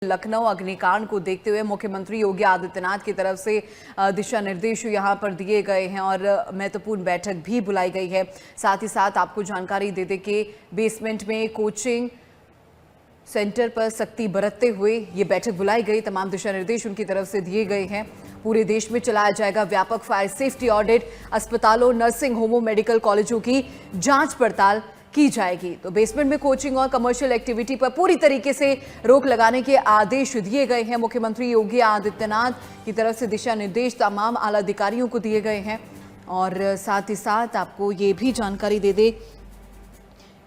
लखनऊ अग्निकांड को देखते हुए मुख्यमंत्री योगी आदित्यनाथ की तरफ से दिशा निर्देश यहां पर दिए गए हैं और महत्वपूर्ण बैठक भी बुलाई गई है। साथ ही साथ आपको जानकारी दे दें कि बेसमेंट में कोचिंग सेंटर पर सख्ती बरतते हुए ये बैठक बुलाई गई। तमाम दिशा निर्देश उनकी तरफ से दिए गए हैं। पूरे देश में चलाया जाएगा व्यापक फायर सेफ्टी ऑडिट। अस्पतालों, नर्सिंग होमों, मेडिकल कॉलेजों की जांच पड़ताल की जाएगी। तो बेसमेंट में कोचिंग और कमर्शियल एक्टिविटी पर पूरी तरीके से रोक लगाने के आदेश दिए गए हैं। मुख्यमंत्री योगी आदित्यनाथ की तरफ से दिशा निर्देश तमाम आला अधिकारियों को दिए गए हैं। और साथ ही साथ आपको ये भी जानकारी दे दे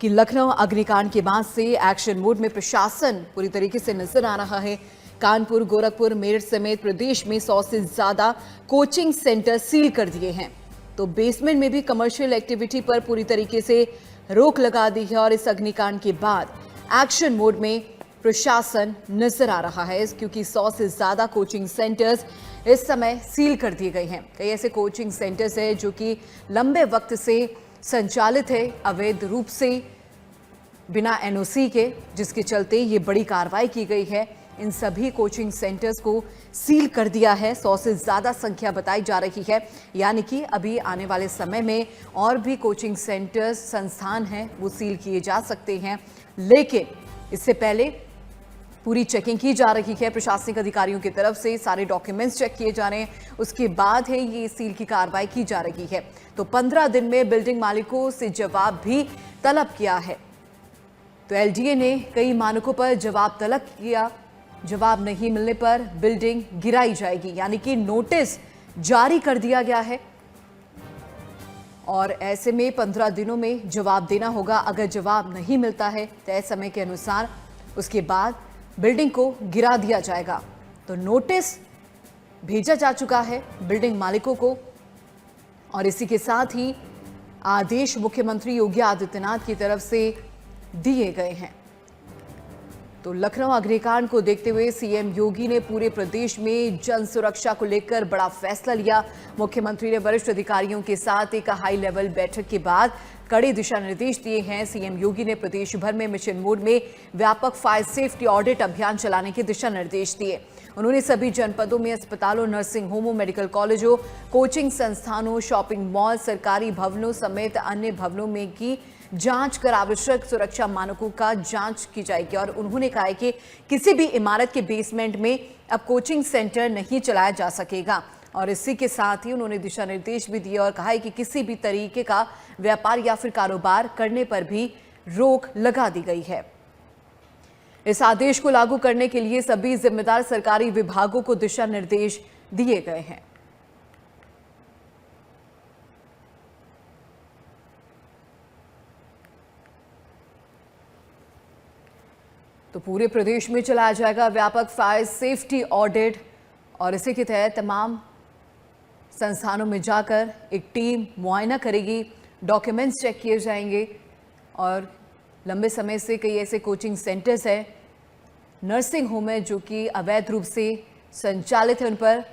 कि लखनऊ अग्निकांड के बाद से एक्शन मोड में प्रशासन पूरी तरीके से नजर आ रहा है। कानपुर, गोरखपुर, मेरठ समेत प्रदेश में 100 से ज्यादा कोचिंग सेंटर सील कर दिए हैं। तो बेसमेंट में भी कमर्शियल एक्टिविटी पर पूरी तरीके से रोक लगा दी है और इस अग्निकांड के बाद एक्शन मोड में प्रशासन नजर आ रहा है, क्योंकि 100 से ज्यादा कोचिंग सेंटर्स इस समय सील कर दिए गए हैं। कई ऐसे कोचिंग सेंटर्स हैं जो कि लंबे वक्त से संचालित है अवैध रूप से बिना एनओसी के, जिसके चलते ये बड़ी कार्रवाई की गई है। इन सभी कोचिंग सेंटर्स को सील कर दिया है। 100 से ज्यादा संख्या बताई जा रही है, यानी कि अभी आने वाले समय में और भी कोचिंग सेंटर्स, संस्थान हैं, वो सील किए जा सकते हैं। लेकिन इससे पहले पूरी चेकिंग की जा रही है प्रशासनिक अधिकारियों की तरफ से। सारे डॉक्यूमेंट्स चेक किए जा रहे हैं, उसके बाद है ये सील की कार्रवाई की जा रही है। तो 15 दिन में बिल्डिंग मालिकों से जवाब भी तलब किया है। तो एलडीए ने कई मानकों पर जवाब तलब किया। जवाब नहीं मिलने पर बिल्डिंग गिराई जाएगी, यानी कि नोटिस जारी कर दिया गया है। और ऐसे में 15 दिनों में जवाब देना होगा। अगर जवाब नहीं मिलता है तय समय के अनुसार, उसके बाद बिल्डिंग को गिरा दिया जाएगा। तो नोटिस भेजा जा चुका है बिल्डिंग मालिकों को और इसी के साथ ही आदेश मुख्यमंत्री योगी आदित्यनाथ की तरफ से दिए गए हैं। तो लखनऊ अग्निकांड को देखते हुए सीएम योगी ने पूरे प्रदेश में जन सुरक्षा को लेकर बड़ा फैसला लिया। मुख्यमंत्री ने वरिष्ठ अधिकारियों के साथ एक हाई लेवल बैठक के बाद कड़े दिशा निर्देश दिए हैं। सीएम योगी ने प्रदेश भर में मिशन मोड में व्यापक फायर सेफ्टी ऑडिट अभियान चलाने के दिशा निर्देश दिए। उन्होंने सभी जनपदों में अस्पतालों, नर्सिंग होमों, मेडिकल कॉलेजों, कोचिंग संस्थानों, शॉपिंग मॉल, सरकारी भवनों समेत अन्य भवनों में की जांच कर आवश्यक सुरक्षा मानकों का जांच की जाएगी। और उन्होंने कहा है कि किसी भी इमारत के बेसमेंट में अब कोचिंग सेंटर नहीं चलाया जा सकेगा। और इसी के साथ ही उन्होंने दिशा निर्देश भी दिए और कहा है कि किसी भी तरीके का व्यापार या फिर कारोबार करने पर भी रोक लगा दी गई है। इस आदेश को लागू करने के लिए सभी जिम्मेदार सरकारी विभागों को दिशा निर्देश दिए गए हैं। तो पूरे प्रदेश में चलाया जाएगा व्यापक फायर सेफ्टी ऑडिट और इसी के तहत तमाम संस्थानों में जाकर एक टीम मुआयना करेगी, डॉक्यूमेंट्स चेक किए जाएंगे। और लंबे समय से कई ऐसे कोचिंग सेंटर्स हैं, नर्सिंग होम है जो कि अवैध रूप से संचालित है, उन पर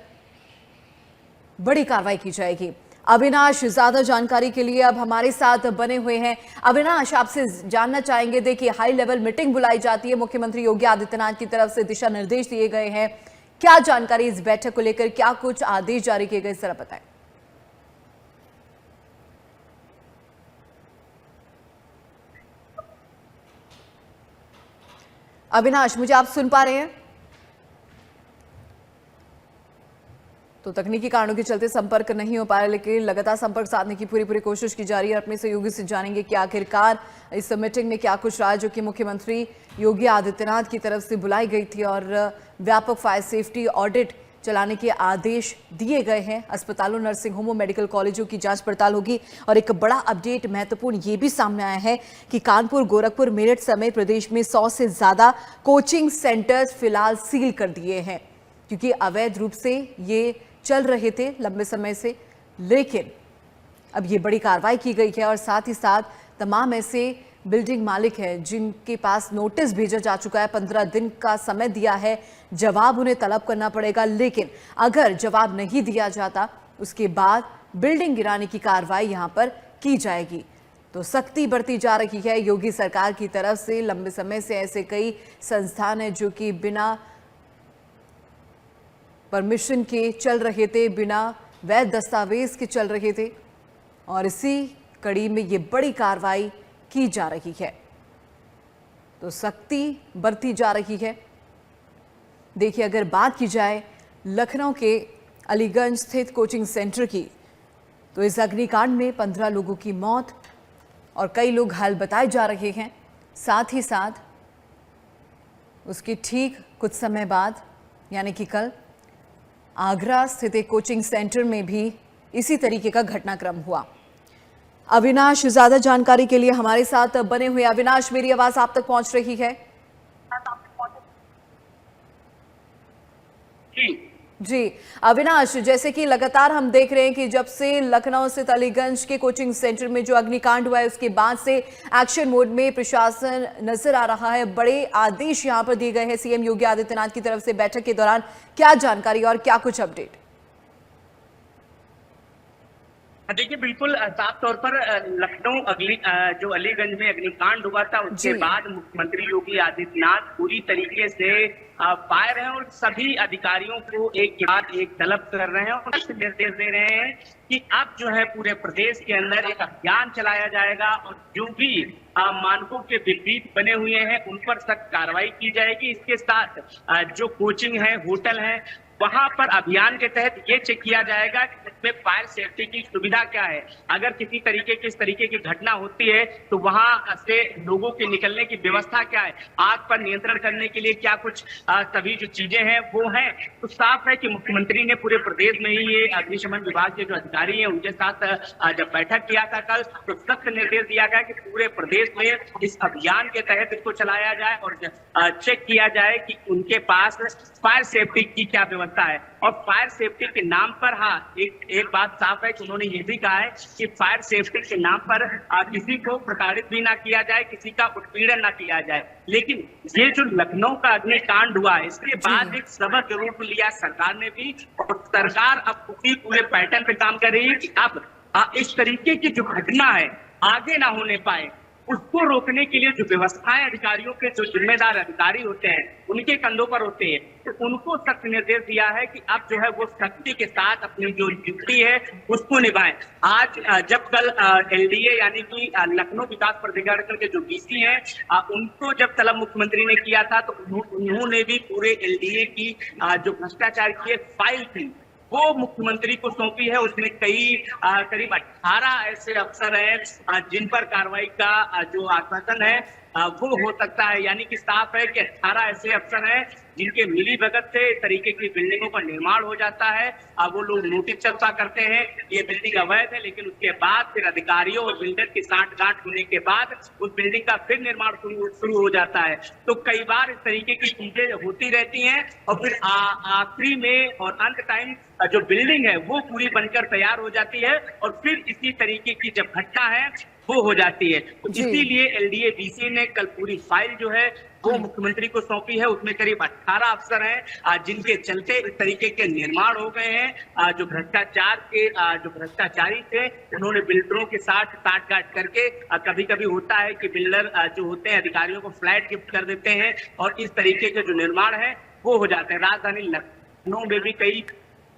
बड़ी कार्रवाई की जाएगी। अविनाश ज्यादा जानकारी के लिए अब हमारे साथ बने हुए हैं। अविनाश, आपसे जानना चाहेंगे, देखिए हाई लेवल मीटिंग बुलाई जाती है, मुख्यमंत्री योगी आदित्यनाथ की तरफ से दिशा निर्देश दिए गए हैं। क्या जानकारी इस बैठक को लेकर, क्या कुछ आदेश जारी किए गए, जरा बताएं। अविनाश, मुझे आप सुन पा रहे हैं? तो तकनीकी कारणों के चलते संपर्क नहीं हो पा रहा, लेकिन लगातार संपर्क साधने की पूरी कोशिश की जा रही है। अपने सहयोगी से जानेंगे कि आखिरकार इस मीटिंग में क्या कुछ रहा, जो कि मुख्यमंत्री योगी आदित्यनाथ की तरफ से बुलाई गई थी और व्यापक फायर सेफ्टी ऑडिट चलाने के आदेश दिए गए हैं। अस्पतालों, नर्सिंग होमों, मेडिकल कॉलेजों की जांच पड़ताल होगी। और एक बड़ा अपडेट महत्वपूर्ण ये भी सामने आया है कि कानपुर, गोरखपुर, मेरठ समेत प्रदेश में 100 से ज्यादा कोचिंग सेंटर्स फिलहाल सील कर दिए हैं, क्योंकि अवैध रूप से ये चल रहे थे लंबे समय से। लेकिन अब ये बड़ी कार्रवाई की गई है और साथ ही साथ तमाम ऐसे बिल्डिंग मालिक हैं जिनके पास नोटिस भेजा जा चुका है, 15 दिन का समय दिया है, जवाब उन्हें तलब करना पड़ेगा। लेकिन अगर जवाब नहीं दिया जाता, उसके बाद बिल्डिंग गिराने की कार्रवाई यहां पर की जाएगी। तो सख्ती बरती जा रही है योगी सरकार की तरफ से। लंबे समय से ऐसे कई संस्थान हैं जो कि बिना परमिशन के चल रहे थे, बिना वैध दस्तावेज के चल रहे थे, और इसी कड़ी में ये बड़ी कार्रवाई की जा रही है। तो सख्ती बरती जा रही है। देखिए, अगर बात की जाए लखनऊ के अलीगंज स्थित कोचिंग सेंटर की, तो इस अग्निकांड में 15 लोगों की मौत और कई लोग घायल बताए जा रहे हैं। साथ ही साथ उसके ठीक कुछ समय बाद यानी कि कल आगरा स्थित एक कोचिंग सेंटर में भी इसी तरीके का घटनाक्रम हुआ। अविनाश, ज्यादा जानकारी के लिए हमारे साथ बने हुए। अविनाश, मेरी आवाज आप तक पहुंच रही है? जी अविनाश, जैसे कि लगातार हम देख रहे हैं कि जब से लखनऊ स्थित अलीगंज के कोचिंग सेंटर में जो अग्निकांड हुआ है, उसके बाद से एक्शन मोड में प्रशासन नजर आ रहा है। बड़े आदेश यहां पर दिए गए हैं सीएम योगी आदित्यनाथ की तरफ से। बैठक के दौरान क्या जानकारी और क्या कुछ अपडेट? देखिए, बिल्कुल साफ तौर पर लखनऊ जो अलीगंज में अग्निकांड हुआ था, उसके बाद मुख्यमंत्री योगी आदित्यनाथ पूरी तरीके से फायर हैं और सभी अधिकारियों को एक के बाद एक तलब कर रहे हैं और निर्देश दे रहे हैं कि अब जो है पूरे प्रदेश के अंदर एक अभियान चलाया जाएगा और जो भी मानकों के विपरीत बने हुए हैं उन पर सख्त कार्रवाई की जाएगी। इसके साथ जो कोचिंग है, होटल है, वहां पर अभियान के तहत ये चेक किया जाएगा कि उसमें फायर सेफ्टी की सुविधा क्या है। अगर किसी तरीके की इस तरीके की घटना होती है तो वहां से लोगों के निकलने की व्यवस्था क्या है, आग पर नियंत्रण करने के लिए क्या कुछ सभी जो चीजें हैं वो हैं। तो साफ है कि मुख्यमंत्री ने पूरे प्रदेश में ही ये अग्निशमन विभाग के जो अधिकारी हैं उनके साथ जब बैठक किया था कल, तो सख्त निर्देश दिया गया कि पूरे प्रदेश में इस अभियान के तहत इसको चलाया जाए और चेक किया जाए कि उनके पास फायर सेफ्टी की क्या व्यवस्था है। और फायर सेफ्टी के नाम पर एक बात साफ है कि उन्होंने ये भी कहा है कि फायर सेफ्टी के नाम पर किसी को प्रताड़ित भी ना किया जाए, किसी का उत्पीड़न ना किया जाए। लेकिन ये जो लखनऊ का अग्निकांड हुआ, इसके बाद एक सबक रूप लिया सरकार ने भी, और सरकार अब उसी पूरे पैटर्न पे काम कर रही है कि अब इस तरीके की जो घटना है आगे ना होने पाए, उसको रोकने के लिए जो व्यवस्थाएं अधिकारियों के जो जिम्मेदार अधिकारी होते हैं उनके कंधों पर होते हैं, तो उनको सख्त निर्देश दिया है कि अब जो है वो सख्ती के साथ अपनी जो ड्यूटी है उसको निभाएं। आज जब कल एलडीए यानी कि लखनऊ विकास प्राधिकरण के जो डीसी हैं उनको जब तलब मुख्यमंत्री ने किया था तो उन्होंने भी पूरे एलडीए की जो भ्रष्टाचार की फाइल थी वो मुख्यमंत्री को सौंपी है। उसमें करीब 18 ऐसे अफसर हैं जिन पर कार्रवाई का जो आश्वासन है वो हो सकता है। यानी कि साफ है कि 18 ऐसे अफसर हैं जिनके मिलीभगत से इस तरीके की बिल्डिंगों का निर्माण हो जाता है। अब वो लोग नोटिस चलता करते हैं ये बिल्डिंग अवैध है, लेकिन उसके बाद फिर अधिकारियों और बिल्डर की सांठगांठ होने के बाद उस बिल्डिंग का फिर निर्माण शुरू हो जाता है। तो कई बार इस तरीके की चीजें होती रहती हैं और फिर आखिरी में और अंत टाइम जो बिल्डिंग है वो पूरी बनकर तैयार हो जाती है और फिर इसी तरीके की जब घटना है वो हो जाती है। तो इसीलिए एलडीए डीसी ने कल पूरी फाइल जो है वो मुख्यमंत्री को सौंपी है। उसमें करीब 18 अफसर हैं जिनके चलते इस तरीके के निर्माण हो गए हैं। जो भ्रष्टाचारी थे उन्होंने बिल्डरों के साथ साठगांठ करके कभी कभी होता है कि बिल्डर जो होते हैं अधिकारियों को फ्लैट गिफ्ट कर देते हैं और इस तरीके के जो निर्माण है वो हो जाते हैं। राजधानी लखनऊ में भी कई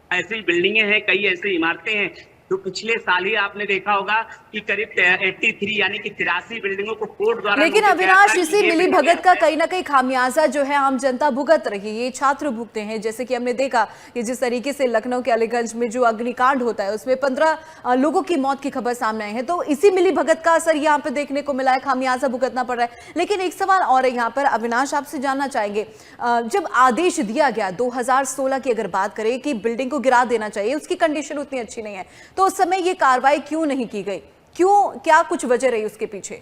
ऐसी बिल्डिंगें हैं, कई ऐसी इमारतें हैं जो पिछले साल ही आपने देखा होगा कि करीब 83 यानी कि 83 बिल्डिंगों को कोर्ट द्वारा। लेकिन अविनाश, इसी मिली भगत का कहीं ना कहीं खामियाजा जो है आम जनता भुगत रही है, ये छात्र भुगते हैं। जैसे कि हमने देखा कि जिस तरीके से लखनऊ के अलीगंज में जो अग्निकांड होता है उसमें 15 लोगों की मौत की खबर सामने आई है, तो इसी मिली भगत का असर यहाँ पे देखने को मिला है, खामियाजा भुगतना पड़ रहा है। लेकिन एक सवाल और है यहाँ पर अविनाश, आपसे जानना चाहेंगे, जब आदेश दिया गया 2016 की अगर बात करें कि बिल्डिंग को गिरा देना चाहिए, उसकी कंडीशन उतनी अच्छी नहीं है, तो उस समय ये कार्रवाई क्यों नहीं की गई? क्यों, क्या कुछ वजह रही उसके पीछे?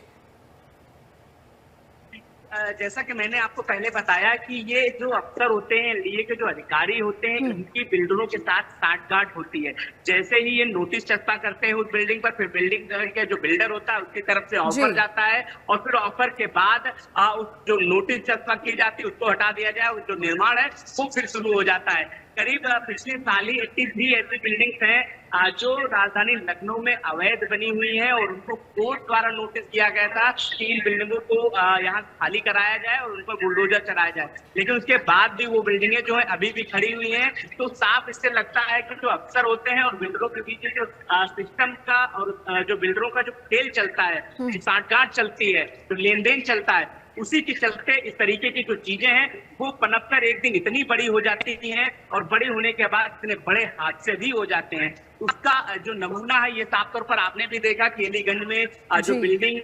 जैसा कि मैंने आपको पहले बताया कि ये जो अफसर होते हैं, एलडीए के जो अधिकारी होते हैं, उनकी बिल्डरों के साथ साठगांठ होती है। जैसे ही ये नोटिस चस्पा करते हैं उस बिल्डिंग पर, फिर बिल्डिंग के जो बिल्डर होता है उसकी तरफ से ऑफर जाता है और फिर ऑफर के बाद उस जो नोटिस चस्पा की जाती है उसको हटा दिया जाए, जो निर्माण है वो फिर शुरू हो जाता है। करीब पिछले साल ही 83 ऐसी बिल्डिंग्स हैं जो राजधानी लखनऊ में अवैध बनी हुई है और उनको कोर्ट द्वारा नोटिस किया गया था कि इन बिल्डिंगों को यहाँ खाली कराया जाए और उन पर बुलडोजर चलाया जाए, लेकिन उसके बाद भी वो बिल्डिंगें जो है अभी भी खड़ी हुई हैं। तो साफ इससे लगता है कि जो अफसर होते हैं और बिल्डरों के बीच जो सिस्टम का और जो बिल्डरों का जो खेल चलता है, सांठगांठ चलती है, जो लेन देन चलता है, उसी के चलते इस तरीके की जो चीजें हैं वो पनपकर एक दिन इतनी बड़ी हो जाती हैं और बड़ी होने के बाद इतने बड़े हादसे भी हो जाते हैं। उसका जो नमूना है ये साफ तौर पर आपने भी देखा कि अलीगंज में जो बिल्डिंग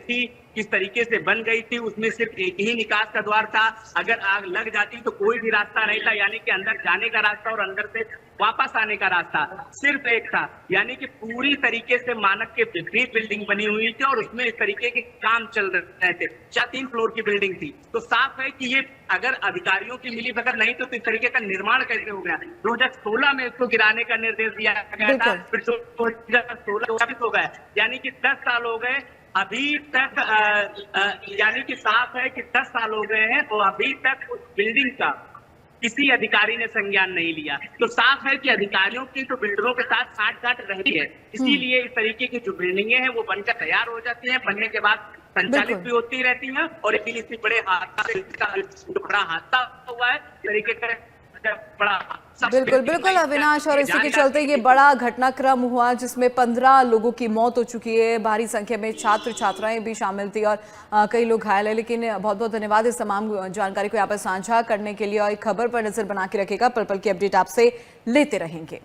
थी किस तरीके से बन गई थी, उसमें सिर्फ एक ही निकास का द्वार था। अगर आग लग जाती तो कोई भी रास्ता नहीं था, यानी कि अंदर जाने का रास्ता और अंदर से वापस आने का रास्ता सिर्फ एक था, यानी कि पूरी तरीके से मानक के विपरीत बिल्डिंग बनी हुई थी और उसमें इस तरीके के काम चल रहे थे। 3 फ्लोर की बिल्डिंग थी। तो साफ है कि ये अगर अधिकारियों की मिलीभगत नहीं तो इस तरीके का निर्माण कैसे हो गया। 2016 में इसको गिराने का निर्देश दिया गया था, फिर 2016 हो गया, यानी कि 10 साल हो गए अभी तक, यानी कि साफ है कि 10 साल हो गए हैं और अभी तक उस बिल्डिंग का किसी अधिकारी ने संज्ञान नहीं लिया। तो साफ है कि अधिकारियों की तो बिल्डरों के साथ साठ-गांठ रहती है, इसीलिए इस तरीके की जो बिल्डिंगें हैं वो बनकर तैयार हो जाती हैं, बनने के बाद संचालित भी होती रहती हैं और इसी बड़े हादसा हुआ है तरीके का बड़ा। बिल्कुल बिल्कुल अविनाश, और इसी के चलते ये बड़ा घटनाक्रम हुआ जिसमें 15 लोगों की मौत हो चुकी है, भारी संख्या में छात्र छात्राएं भी शामिल थी और कई लोग घायल हैं। लेकिन बहुत बहुत धन्यवाद इस तमाम जानकारी को यहाँ पर साझा करने के लिए, और एक खबर पर नजर बना के रखेगा, पल पल की अपडेट आपसे लेते रहेंगे।